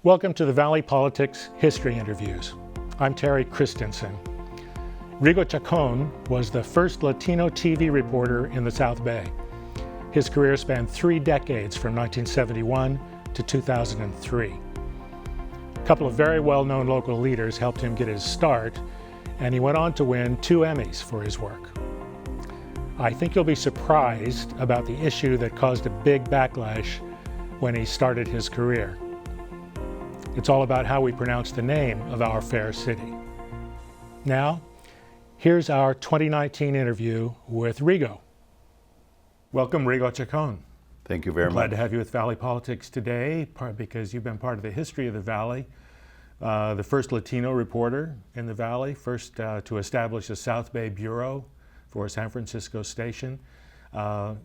Welcome to the Valley Politics History Interviews. I'm Terry Christensen. Rigo Chacon was the first Latino TV reporter in the South Bay. His career spanned 3 decades from 1971 to 2003. A couple of very well-known local leaders helped him get his start, and he went on to win 2 Emmys for his work. I think you'll be surprised about the issue that caused a big backlash when he started his career. It's all about how we pronounce the name of our fair city. Now, here's our 2019 interview with Rigo. Welcome, Rigo Chacon. Thank you very much. Glad to have you with Valley Politics today, because you've been part of the history of the Valley, the first Latino reporter in the Valley, first to establish a South Bay bureau for a San Francisco station, a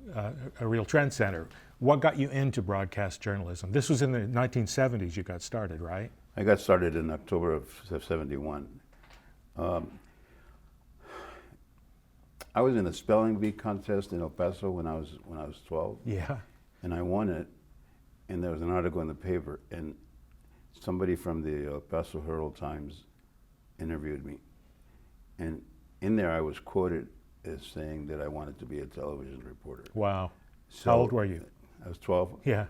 real trendsetter. What got you into broadcast journalism? This was in the 1970s you got started, right? I got started in October of '71. I was in a spelling bee contest in El Paso when I was 12. Yeah. And I won it, and there was an article in the paper, and somebody from the El Paso Herald-Times interviewed me. And in there I was quoted as saying that I wanted to be a television reporter. Wow. So how old were you? I was 12. Yeah.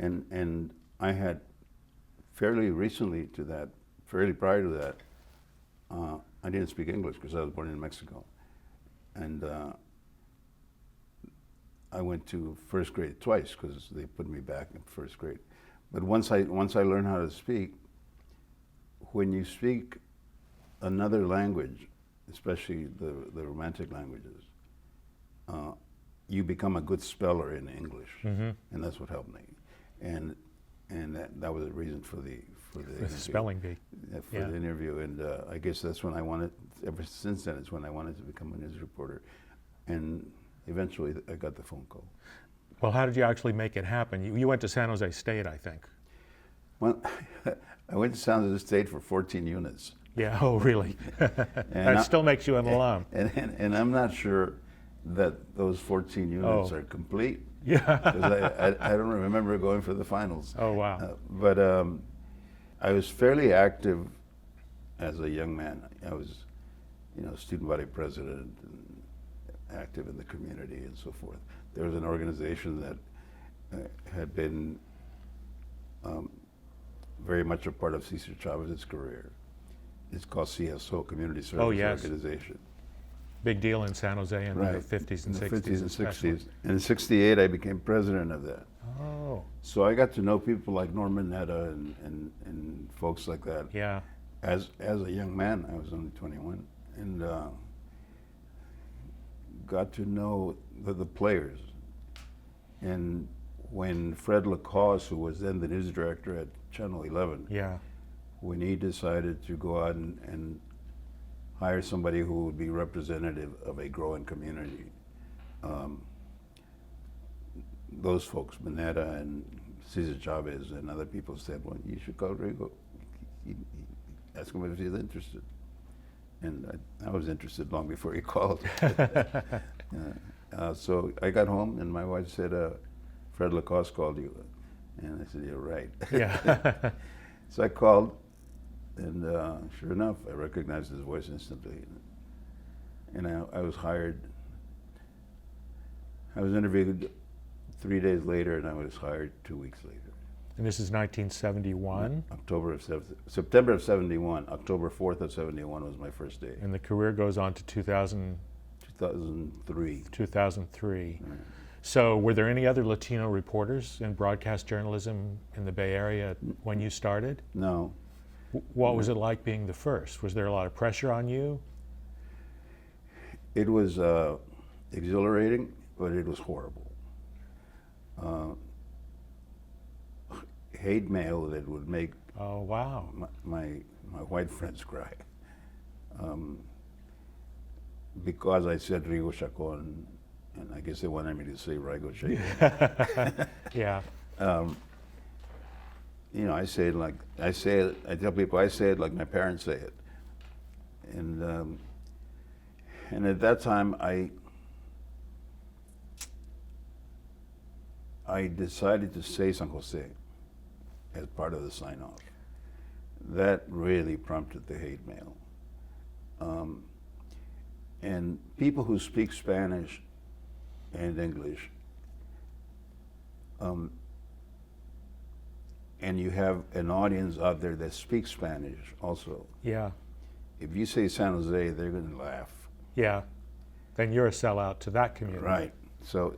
And I had fairly recently to that, fairly prior to that, I didn't speak English because I was born in Mexico. And I went to first grade twice because they put me back in first grade. But once I learned how to speak, when you speak another language, especially the Romantic languages, you become a good speller in English, and that's what helped me. And that was the reason for the spelling bee. For the interview, and I guess that's when I wanted. Ever since then, it's when I wanted to become a news reporter, and eventually I got the phone call. Well, how did you actually make it happen? You went to San Jose State, I think. Well, I went to San Jose State for 14 units. Yeah. Oh, really? That still makes you an alum. And I'm not sure that those 14 units are complete. Yeah. Because I don't remember going for the finals. Oh, wow. But I was fairly active as a young man. I was, student body president and active in the community and so forth. There was an organization that had been very much a part of Cesar Chavez's career. It's called CSO, Community Service Organization. Big deal in San Jose in the 50s and 60s. In the 50s and 60s. And in '68, I became president of that. Oh. So I got to know people like Norman Netta and folks like that. Yeah. As a young man, I was only 21, and got to know the players. And when Fred Lacoste, who was then the news director at Channel 11, when he decided to go out and hire somebody who would be representative of a growing community, those folks, Mineta and Cesar Chavez and other people said, well, you should call Rigo. Ask him if he's interested. And I was interested long before he called. So I got home and my wife said, Fred Lacoste called you. And I said, you're right. Yeah. So I called, and sure enough, I recognized his voice instantly. And I was hired. I was interviewed 3 days later, and I was hired 2 weeks later. And this is 1971? September of '71. October 4th of '71 was my first day. And the career goes on to 2003. 2003. Right. So were there any other Latino reporters in broadcast journalism in the Bay Area when you started? No. What was it like being the first? Was there a lot of pressure on you? It was exhilarating, but it was horrible. Hate mail that would make my white friends cry. Because I said Rigo Chacon, and I guess they wanted me to say Rigo Chacon. Yeah. I say it like I tell people I say it like my parents say it. And at that time I decided to say San Jose. as part of the sign-off. That really prompted the hate mail. And people who speak Spanish and English, and you have an audience out there that speaks Spanish also. Yeah. If you say San Jose, they're going to laugh. Yeah. Then you're a sellout to that community. Right. So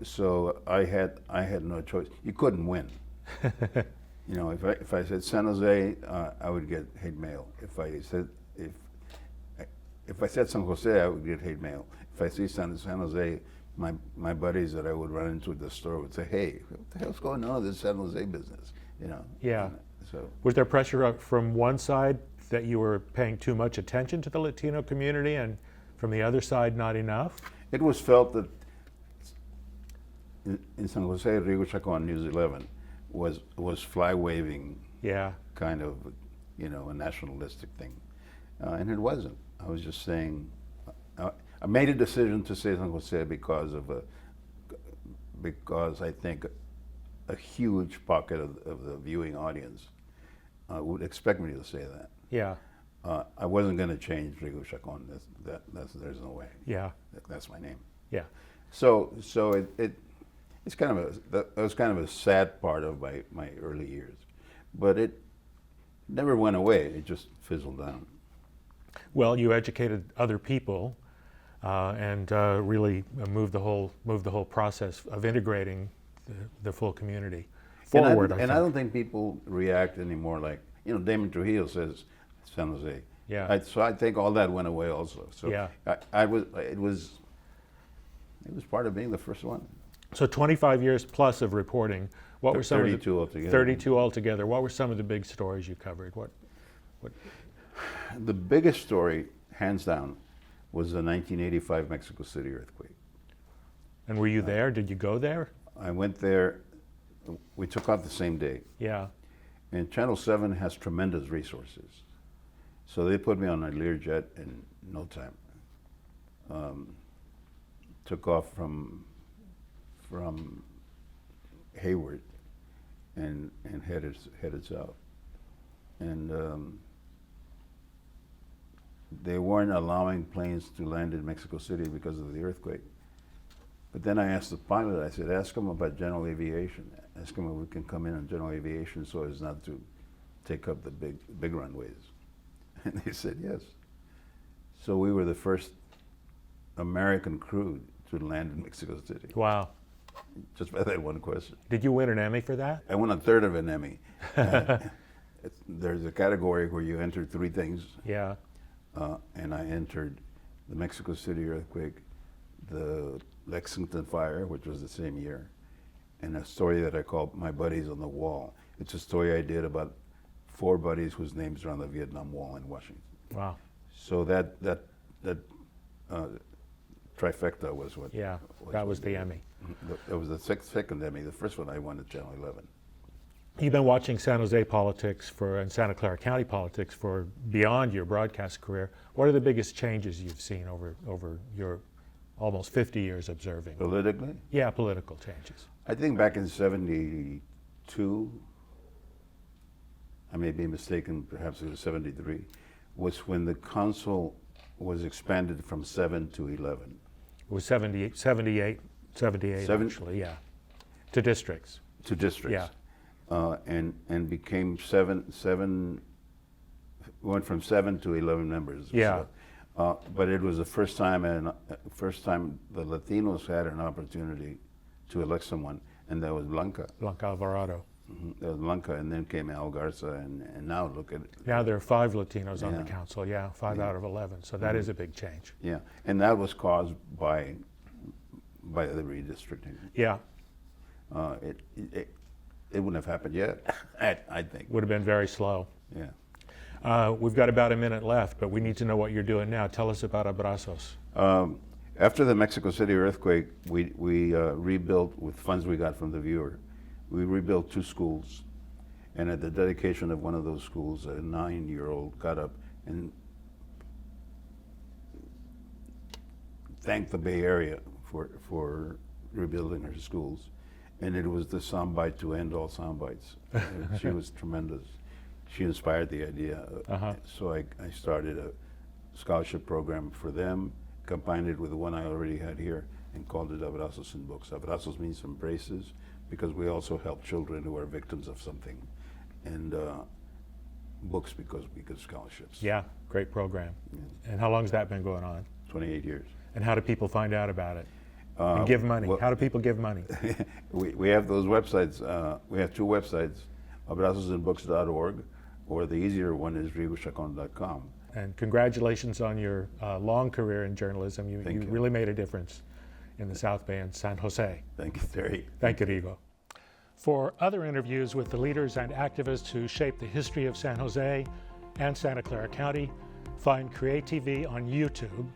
I had no choice. You couldn't win. You know, if I said San Jose, I would get hate mail. If I said San Jose, I would get hate mail. If I see San Jose, my buddies that I would run into at the store would say, "Hey, what the hell's going on with this San Jose business?" You know. Yeah. So was there pressure from one side that you were paying too much attention to the Latino community, and from the other side, not enough? it was felt that in San Jose, Rigo Chacon, News 11, was flag waving. Yeah. Kind of, you know, a nationalistic thing, and it wasn't. I was just saying. I made a decision to say San Jose because I think a huge pocket of the viewing audience would expect me to say that. Yeah. I wasn't going to change Rigo Chacon. There's no way. Yeah. That's my name. Yeah. So it's kind of that was kind of a sad part of my early years, but it never went away. It just fizzled down. Well, you educated other people, and really moved the whole process of integrating the full community forward. And I don't think people react anymore like, you know, Damon Trujillo says San Jose. Yeah. So I think all that went away also. So yeah. It was part of being the first one. So 25 years plus of reporting. What were some 32 of the, altogether. 32 altogether. What were some of the big stories you covered? What? The biggest story, hands down, was the 1985 Mexico City earthquake. And were you there? Did you go there? I went there. We took off the same day. Yeah. And Channel 7 has tremendous resources. So they put me on a Learjet in no time. Took off from Hayward and headed south. And they weren't allowing planes to land in Mexico City because of the earthquake. But then I asked the pilot, I said, ask him about general aviation. Ask him if we can come in on general aviation so as not to take up the big runways. And they said yes. So we were the first American crew to land in Mexico City. Wow. Just by that one question. Did you win an Emmy for that? I won a third of an Emmy. There's a category where you enter three things. Yeah. And I entered the Mexico City earthquake, the Lexington fire, which was the same year, and a story that I called My Buddies on the Wall. It's a story I did about 4 buddies whose names are on the Vietnam Wall in Washington. Wow. So that trifecta was what. Yeah, that was the Emmy. That was the second Emmy. The first one I won at Channel 11. You've been watching San Jose politics and Santa Clara County politics for beyond your broadcast career. What are the biggest changes you've seen over your almost 50 years observing? Politically? Yeah, political changes. I think back in '72, I may be mistaken, perhaps it was '73, was when the council was expanded from 7 to 11. It was 78 actually, yeah. To districts. To districts. Yeah. And became went from 7 to 11 members. Yeah. So, but it was the first time the Latinos had an opportunity to elect someone, and that was Blanca. Blanca Alvarado. Mm-hmm. That was Blanca, and then came Al Garza, and now look at it. Now there are 5 Latinos on Yeah. the council, yeah, 5 out of 11, so that is a big change. Yeah, and that was caused by the redistricting. Yeah. It wouldn't have happened yet, I think. Would have been very slow. Yeah. We've got about a minute left, but we need to know what you're doing now. Tell us about Abrazos. After the Mexico City earthquake, we rebuilt with funds we got from the viewer. We rebuilt 2 schools, and at the dedication of one of those schools, a 9-year-old got up and thanked the Bay Area for rebuilding her schools. And it was the soundbite to end all soundbites. She was tremendous. She inspired the idea. So I started a scholarship program for them, combined it with the one I already had here, and called it Abrazos in Books. Abrazos means embraces, because we also help children who are victims of something. And books because we give scholarships. Yeah, great program. Yeah. And how long has that been going on? 28 years. And how do people find out about it? And give money. Well, how do people give money? we have those websites. We have two websites, abrazosinbooks.org, or the easier one is rigochacon.com. And congratulations on your long career in journalism. You really made a difference in the South Bay and San Jose. Thank you, Terry. Thank you, Rigo. For other interviews with the leaders and activists who shaped the history of San Jose and Santa Clara County, find CreaTV on YouTube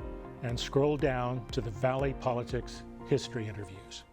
and scroll down to the Valley Politics History Interviews.